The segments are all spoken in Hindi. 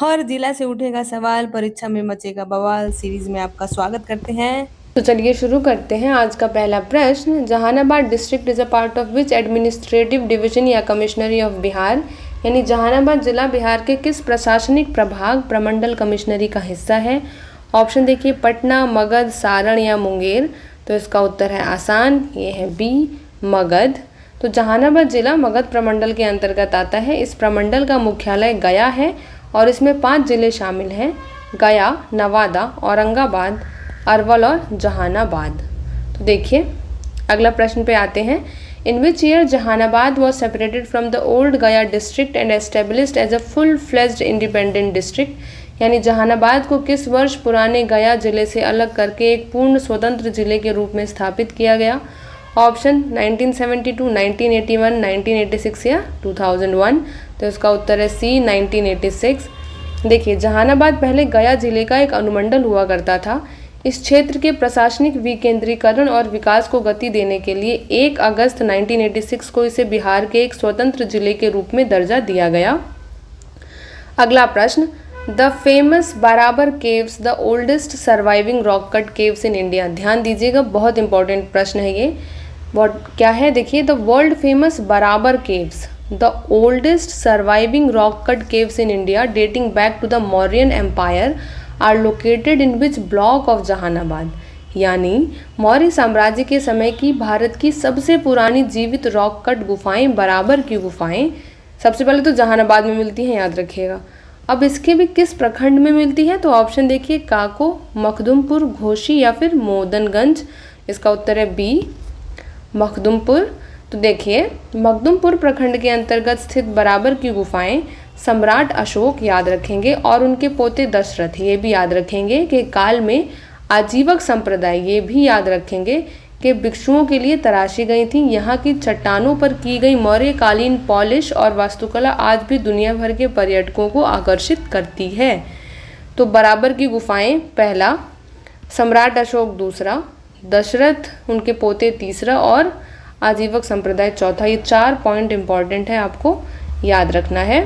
हर जिला से उठेगा सवाल, परीक्षा में मचेगा बवाल सीरीज में आपका स्वागत करते हैं। तो चलिए शुरू करते हैं। आज का पहला प्रश्न, Jehanabad district is a part of which administrative division या कमिश्नरी ऑफ बिहार। यानी जहानाबाद जिला बिहार के किस प्रशासनिक प्रभाग प्रमंडल कमिश्नरी का हिस्सा है। ऑप्शन देखिए, पटना, मगध, सारण या मुंगेर। तो इसका उत्तर है आसान, ये है बी, मगध। तो जहानाबाद जिला मगध प्रमंडल के अंतर्गत आता है। इस प्रमंडल का मुख्यालय गया है और इसमें 5 जिले शामिल हैं: गया, नवादा, औरंगाबाद, अरवल और जहानाबाद। तो देखिए अगला प्रश्न पे आते हैं। In which year Jahanabad was separated from the old Gaya district and established as a full fledged independent district. यानी जहानाबाद को किस वर्ष पुराने गया जिले से अलग करके एक पूर्ण स्वतंत्र जिले के रूप में स्थापित किया गया। ऑप्शन 1972, 1981, 1986 या 2001। तो इसका उत्तर है सी, 1986। देखिए जहानाबाद पहले गया जिले का एक अनुमंडल हुआ करता था। इस क्षेत्र के प्रशासनिक विकेंद्रीकरण और विकास को गति देने के लिए 1 अगस्त 1986 को इसे बिहार के एक स्वतंत्र जिले के रूप में दर्जा दिया गया। अगला प्रश्न, the famous Barabar caves the oldest surviving rock cut caves in India. ध्यान दीजिएगा, बहुत इंपॉर्टेंट प्रश्न है ये। क्या है देखिए, the world famous Barabar caves the oldest surviving rock cut caves in India dating back to the Mauryan empire are located in which block of Jahanabad. यानी मौर्य साम्राज्य के समय की भारत की सबसे पुरानी जीवित रॉक कट गुफाएं, बराबर की गुफाएं, सबसे पहले तो जहानाबाद में मिलती हैं, याद रखिएगा। अब इसके भी किस प्रखंड में मिलती है। तो ऑप्शन देखिए, काको, मखदुमपुर, घोसी या फिर मोदनगंज। इसका उत्तर है बी, मखदुमपुर। तो देखिए मखदुमपुर प्रखंड के अंतर्गत स्थित बराबर की गुफाएं सम्राट अशोक, याद रखेंगे, और उनके पोते दशरथ, ये भी याद रखेंगे, के काल में आजीवक संप्रदाय, ये भी याद रखेंगे, कि भिक्षुओं के लिए तराशी गई थी। यहाँ की चट्टानों पर की गई मौर्यकालीन पॉलिश और वास्तुकला आज भी दुनिया भर के पर्यटकों को आकर्षित करती है। तो बराबर की गुफाएं पहला, सम्राट अशोक दूसरा, दशरथ उनके पोते तीसरा और आजीवक संप्रदाय चौथा। ये 4 पॉइंट इंपॉर्टेंट है, आपको याद रखना है।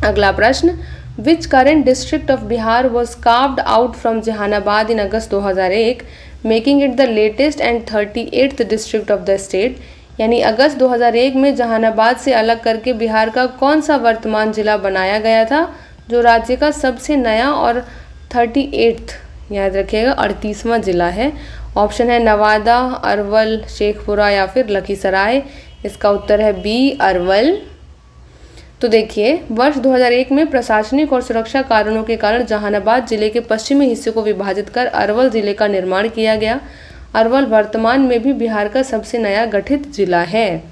अगला प्रश्न, which current district of Bihar was carved out from Jahanabad in August 2001 making it the latest and 38th district of the state. यानी अगस्त 2001 में जहानाबाद से अलग करके बिहार का कौन सा वर्तमान जिला बनाया गया था, जो राज्य का सबसे नया और 38th, याद रखिएगा, 38वां जिला है। ऑप्शन है नवादा, अरवल, शेखपुरा या फिर लखीसराय। इसका उत्तर है बी, अरवल। तो देखिए वर्ष 2001 में प्रशासनिक और सुरक्षा कारणों के कारण जहानाबाद जिले के पश्चिमी हिस्से को विभाजित कर अरवल जिले का निर्माण किया गया। अरवल वर्तमान में भी बिहार का सबसे नया गठित जिला है।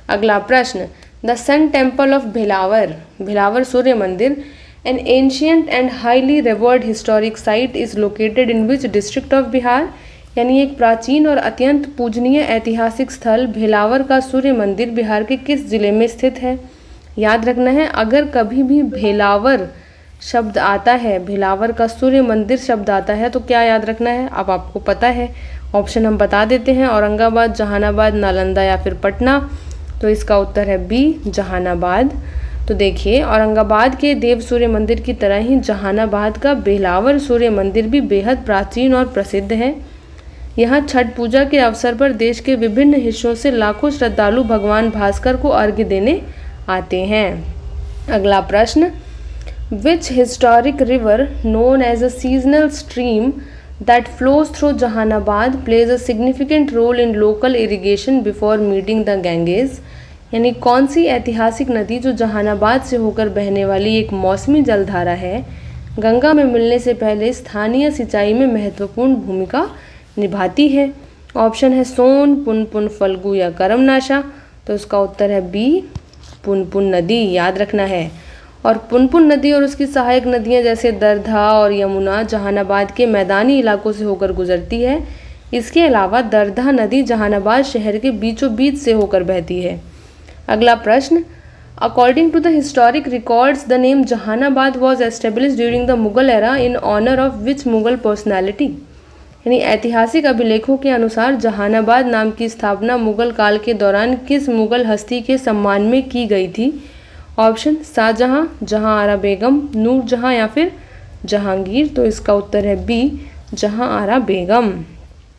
अगला प्रश्न, द सन टेम्पल ऑफ भिलावर, भिलावर सूर्य मंदिर, an ancient and highly reward historic site is located in which district of Bihar. यानी एक प्राचीन और अत्यंत पूजनीय ऐतिहासिक स्थल भिलावर का सूर्य मंदिर बिहार के किस जिले में स्थित है। याद रखना है, अगर कभी भी भेलावर शब्द आता है, भिलावर का सूर्य मंदिर शब्द आता है, तो क्या याद रखना है, अब आपको पता है। ऑप्शन हम बता देते हैं, औरंगाबाद, जहानाबाद, नालंदा या फिर पटना। तो इसका उत्तर है बी, जहानाबाद। तो देखिए औरंगाबाद के देव सूर्य मंदिर की तरह ही जहानाबाद का बेलावर सूर्य मंदिर भी बेहद प्राचीन और प्रसिद्ध है। यहाँ छठ पूजा के अवसर पर देश के विभिन्न हिस्सों से लाखों श्रद्धालु भगवान भास्कर को अर्घ्य देने आते हैं। अगला प्रश्न, which historic river known as a seasonal stream that flows through Jahanabad plays a significant role in local irrigation before meeting the Ganges. यानी कौन सी ऐतिहासिक नदी जो जहानाबाद से होकर बहने वाली एक मौसमी जलधारा है, गंगा में मिलने से पहले स्थानीय सिंचाई में महत्वपूर्ण भूमिका निभाती है। ऑप्शन है सोन, पुनपुन, फल्गु या करमनाशा। तो इसका उत्तर है बी, पुनपुन नदी, याद रखना है। और पुनपुन नदी और उसकी सहायक नदियां जैसे दरधा और यमुना जहानाबाद के मैदानी इलाकों से होकर गुजरती है। इसके अलावा दरधा नदी जहानाबाद शहर के बीचों बीच से होकर बहती है। अगला प्रश्न, according to the historic records the name Jehanabad was established during the Mughal era in honour of which Mughal personality. यानी ऐतिहासिक अभिलेखों के अनुसार जहानाबाद नाम की स्थापना मुगल काल के दौरान किस मुगल हस्ती के सम्मान में की गई थी। ऑप्शन शाहजहां, जहां आरा बेगम, नूरजहां या फिर जहांगीर। तो इसका उत्तर है बी, जहां आरा बेगम।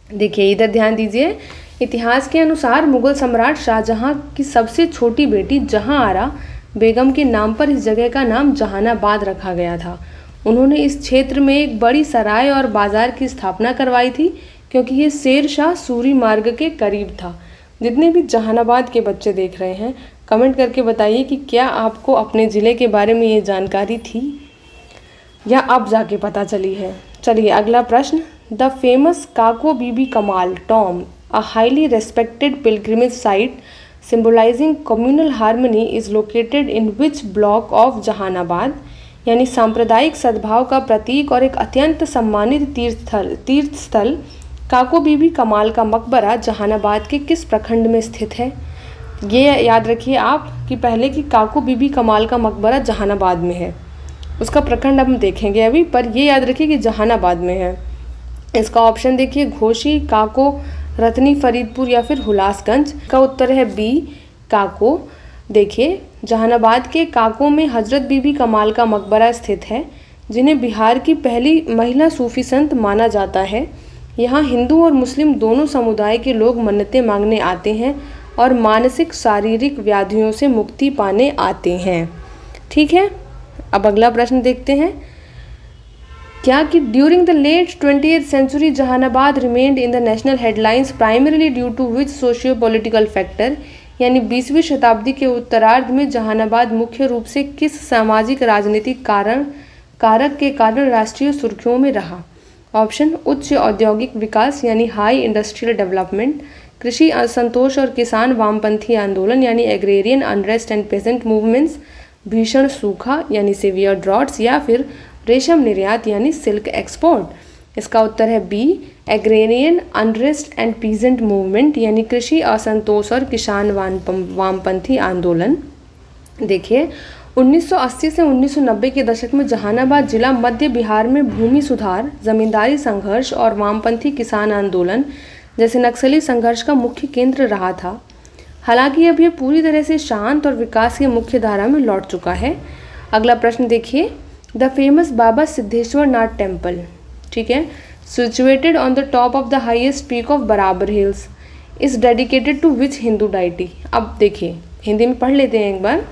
देखिए इधर ध्यान दीजिए, इतिहास के अनुसार मुगल सम्राट शाहजहां की सबसे छोटी बेटी जहां आरा बेगम के नाम पर इस जगह का नाम जहानाबाद रखा गया था। उन्होंने इस क्षेत्र में एक बड़ी सराय और बाजार की स्थापना करवाई थी, क्योंकि ये शेर शाह सूरी मार्ग के करीब था। जितने भी जहानाबाद के बच्चे देख रहे हैं, कमेंट करके बताइए कि क्या आपको अपने ज़िले के बारे में ये जानकारी थी या अब जाके पता चली है। चलिए अगला प्रश्न, the famous Kako Bibi Kamal tomb, a highly respected pilgrimage site symbolising communal harmony, is located in which block of Jahanabad. यानी सांप्रदायिक सद्भाव का प्रतीक और एक अत्यंत सम्मानित तीर्थस्थल काको बीबी कमाल का मकबरा जहानाबाद के किस प्रखंड में स्थित है। ये याद रखिए आप कि पहले कि काको बीबी कमाल का मकबरा जहानाबाद में है, उसका प्रखंड हम देखेंगे अभी, पर ये याद रखिए कि जहानाबाद में है। इसका ऑप्शन देखिए, घोशी, काको, रतनी, फरीदपुर या फिर हुलासगंज। का उत्तर है बी, काको। देखिए जहानाबाद के काको में हजरत बीबी कमाल का मकबरा स्थित है, जिन्हें बिहार की पहली महिला सूफी संत माना जाता है। यहाँ हिंदू और मुस्लिम दोनों समुदाय के लोग मन्नतें मांगने आते हैं और मानसिक शारीरिक व्याधियों से मुक्ति पाने आते हैं। ठीक है, अब अगला प्रश्न देखते हैं। क्या कि during the late 20th century Jehanabad remained in the national headlines primarily due to which socio political factor. यानी 20वीं शताब्दी के उत्तरार्ध में जहानाबाद मुख्य रूप से किस सामाजिक राजनीतिक कारक के कारण राष्ट्रीय सुर्खियों में रहा। ऑप्शन, उच्च औद्योगिक विकास यानी हाई इंडस्ट्रियल डेवलपमेंट, कृषि असंतोष और किसान वामपंथी आंदोलन यानी agrarian unrest and peasant movements, भीषण सूखा यानी सीवियर ड्रॉट्स, या फिर रेशम निर्यात यानी सिल्क एक्सपोर्ट। इसका उत्तर है B, agrarian unrest and peasant movement यानी कृषि असंतोष और किसान वामपंथी आंदोलन। देखिए 1980 से 1990 के दशक में जहानाबाद जिला मध्य बिहार में भूमि सुधार, जमींदारी संघर्ष और वामपंथी किसान आंदोलन जैसे नक्सली संघर्ष का मुख्य केंद्र रहा था। हालांकि अब यह पूरी तरह से शांत और विकास की मुख्य धारा में लौट चुका है। अगला प्रश्न देखिए, the famous Baba Siddheshwar Nath temple, ठीक है, situated on the top of the highest peak of Barabar hills, is dedicated to which Hindu deity. अब देखिए हिंदी में पढ़ लेते हैं एक बार।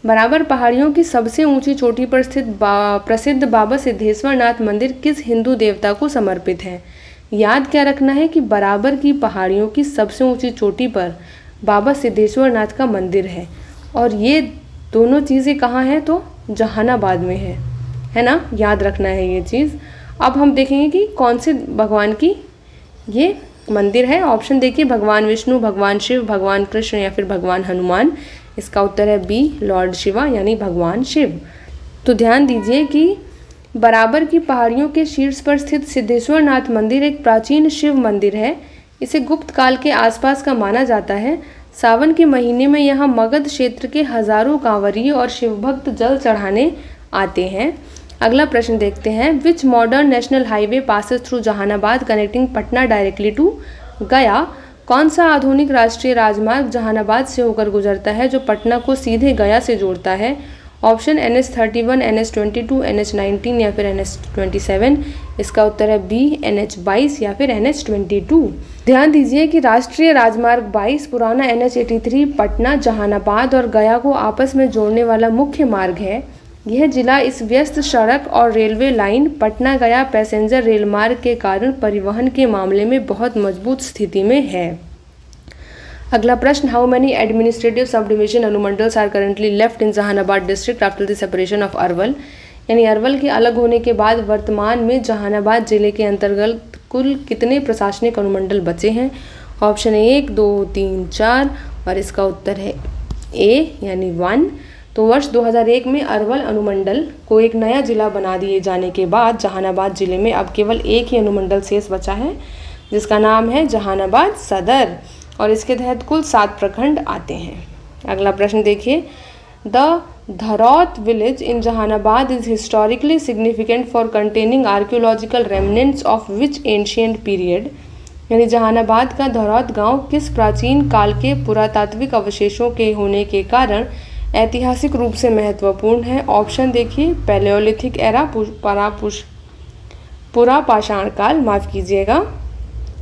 बराबर पहाड़ियों की सबसे ऊंची चोटी पर स्थित प्रसिद्ध बाबा सिद्धेश्वर नाथ मंदिर किस हिंदू देवता को समर्पित है। याद क्या रखना है कि बराबर की पहाड़ियों की सबसे ऊंची चोटी पर बाबा सिद्धेश्वर नाथ का मंदिर है, और ये दोनों चीज़ें कहाँ हैं, तो जहानाबाद में है ना, याद रखना है ये चीज़। अब हम देखेंगे कि कौन से भगवान की ये मंदिर है। ऑप्शन देखिए, भगवान विष्णु, भगवान शिव, भगवान कृष्ण या फिर भगवान हनुमान। इसका उत्तर है बी, लॉर्ड शिवा यानी भगवान शिव। तो ध्यान दीजिए कि बराबर की पहाड़ियों के शीर्ष पर स्थित सिद्धेश्वर नाथ मंदिर एक प्राचीन शिव मंदिर है। इसे गुप्त काल के आसपास का माना जाता है। सावन के महीने में यहाँ मगध क्षेत्र के हजारों कांवरिये और शिवभक्त जल चढ़ाने आते हैं। अगला प्रश्न देखते हैं, which modern national highway passes through Jahanabad connecting Patna directly to Gaya. कौन सा आधुनिक राष्ट्रीय राजमार्ग जहानाबाद से होकर गुजरता है जो पटना को सीधे गया से जोड़ता है। ऑप्शन NH31, NH22, NH19 या फिर NH27। इसका उत्तर है बी, NH22 या फिर NH22। ध्यान दीजिए कि राष्ट्रीय राजमार्ग 22 पुराना NH83 पटना, जहानाबाद और गया को आपस में जोड़ने वाला मुख्य मार्ग है। यह जिला इस व्यस्त सड़क और रेलवे लाइन पटना गया पैसेंजर रेल मार्ग के कारण परिवहन के मामले में बहुत मजबूत स्थिति में है। अगला प्रश्न, how many administrative sub division अनुमंडल्स are currently left in Jahanabad district after the separation of Arwal. यानी अरवल के अलग होने के बाद वर्तमान में जहानाबाद जिले के अंतर्गत कुल कितने प्रशासनिक अनुमंडल बचे हैं। ऑप्शन 1, 2, 3, 4 और इसका उत्तर है ए यानी 1। तो वर्ष 2001 में अरवल अनुमंडल को एक नया जिला बना दिए जाने के बाद जहानाबाद जिले में अब केवल एक ही अनुमंडल शेष बचा है, जिसका नाम है जहानाबाद सदर, और इसके तहत कुल 7 प्रखंड आते हैं। अगला प्रश्न देखिए, the Dharaut village in Jahanabad is historically significant for containing archaeological remnants of which ancient period. यानी जहानाबाद का धरौत गांव किस प्राचीन काल के पुरातात्विक अवशेषों के होने के कारण ऐतिहासिक रूप से महत्वपूर्ण है? ऑप्शन देखिए, पैलियोलिथिक एरा, पुरापाषाण काल, माफ़ कीजिएगा।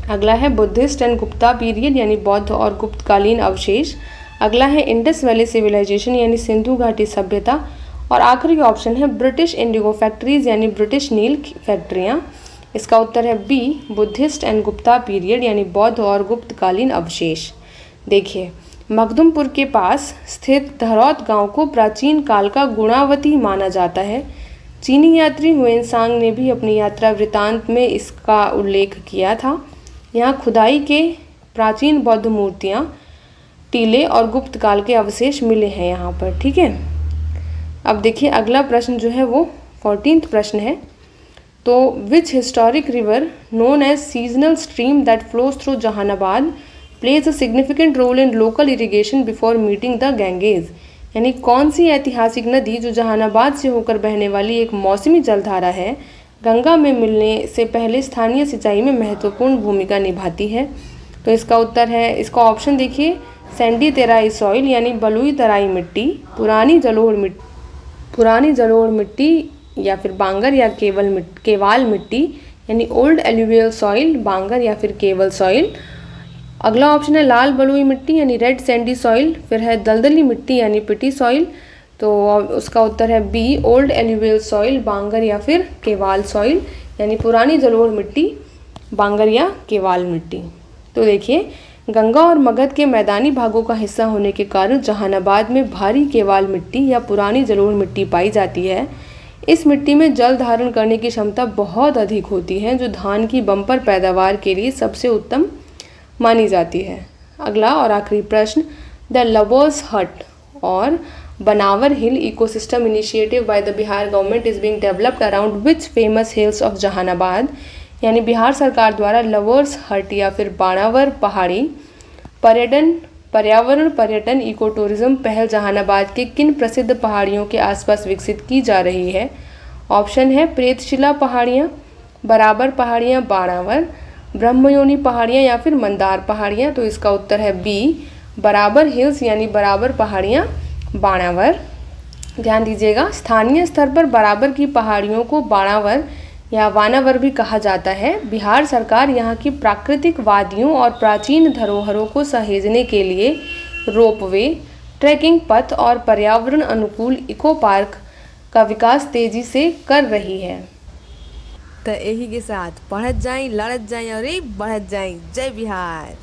अगला है बुद्धिस्ट एंड गुप्ता पीरियड यानी बौद्ध और गुप्तकालीन अवशेष। अगला है इंडस वैली सिविलाइजेशन यानी सिंधु घाटी सभ्यता। और आखिरी ऑप्शन है ब्रिटिश इंडिगो फैक्ट्रीज यानी ब्रिटिश नील फैक्ट्रियाँ। इसका उत्तर है B, Buddhist and Gupta period यानी बौद्ध और गुप्तकालीन अवशेष। देखिए, मखदुमपुर के पास स्थित धरौत गांव को प्राचीन काल का गुणावती माना जाता है। चीनी यात्री हुएनसांग ने भी अपनी यात्रा वृत्तांत में इसका उल्लेख किया था। यहाँ खुदाई के प्राचीन बौद्ध मूर्तियाँ, टीले और गुप्त काल के अवशेष मिले हैं यहाँ पर। ठीक है, अब देखिए अगला प्रश्न जो है वो 14th प्रश्न है। तो which historic river known as seasonal stream that flows through Jahanabad plays a significant role in local irrigation before meeting the Ganges, यानी कौन सी ऐतिहासिक नदी जो जहानाबाद से होकर बहने वाली एक मौसमी जलधारा है, गंगा में मिलने से पहले स्थानीय सिंचाई में महत्वपूर्ण भूमिका निभाती है? तो इसका उत्तर है, इसका ऑप्शन देखिए, सैंडी तेराई सॉइल यानी बलुई तराई मिट्टी, पुरानी जलोढ़ मिट्टी या फिर बांगर या केवाल मिट्टी यानी ओल्ड एल्यूवियल सॉइल, बांगर या फिर केवल सॉइल। अगला ऑप्शन है लाल बलुई मिट्टी यानी रेड सैंडी सॉइल, फिर है दलदली मिट्टी यानी पिटी सॉइल। तो उसका उत्तर है बी, ओल्ड एल्यूवियल सॉइल, बांगर या फिर केवाल सॉइल यानी पुरानी जलोढ़ मिट्टी, बांगर या केवाल मिट्टी। तो देखिए, गंगा और मगध के मैदानी भागों का हिस्सा होने के कारण जहानाबाद में भारी केवाल मिट्टी या पुरानी जलोढ़ मिट्टी पाई जाती है। इस मिट्टी में जल धारण करने की क्षमता बहुत अधिक होती है, जो धान की बम्पर पैदावार के लिए सबसे उत्तम मानी जाती है। अगला और आखिरी प्रश्न, द लवर्स हट और Banawar hill ecosystem initiative by the Bihar government is being developed around which famous hills of Jahanabad, यानी बिहार सरकार द्वारा लवर्स हट या फिर बाणावर पहाड़ी पर्यावरण पर्यटन इको टूरिज्म पहल जहानाबाद के किन प्रसिद्ध पहाड़ियों के आसपास विकसित की जा रही है? ऑप्शन है प्रेतशिला पहाड़ियाँ, बराबर पहाड़ियाँ बाणावर, ब्रह्मयोनी पहाड़ियाँ या फिर मंदार पहाड़ियाँ। तो इसका उत्तर है बी, बराबर हिल्स यानी बराबर पहाड़ियाँ बाणावर। ध्यान दीजिएगा, स्थानीय स्तर पर बराबर की पहाड़ियों को बाणावर या वानावर भी कहा जाता है। बिहार सरकार यहाँ की प्राकृतिक वादियों और प्राचीन धरोहरों को सहेजने के लिए रोपवे, ट्रैकिंग पथ और पर्यावरण अनुकूल इको पार्क का विकास तेजी से कर रही है। तो यही के साथ पढ़त जाई, लड़त जाई और बढ़त जाई। जय बिहार।